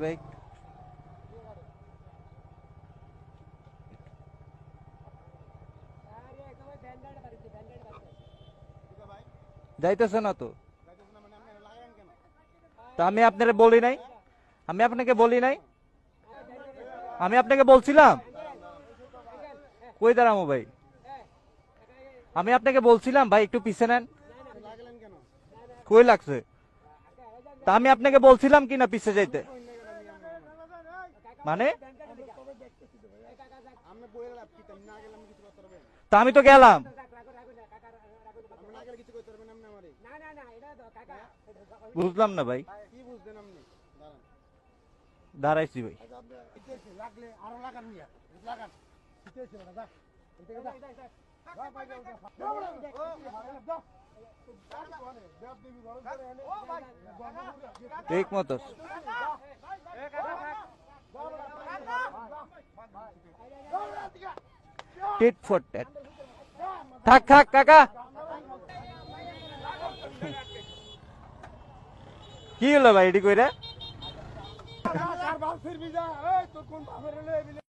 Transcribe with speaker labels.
Speaker 1: ভাই যাইতেছে না তো। তা আমি আপনাকে বলি নাই, আমি আপনাকে বলি নাই, আমি আপনাকে বলছিলাম কই দাঁড়ামো ভাই, আমি আপনাকে বলছিলাম ভাই একটু পিছে নেন, কই লাগছে? তা আমি আপনাকে বলছিলাম কি না পিছে যাইতে, মানে তা আমি তো গেলাম। বুঝলাম না ভাই, দাঁড়াইছি ভাই। ঠিক মতো টিট ফর ট্যাট। থাক থাক কাকা, কি হলো ভাই এটি কইরা?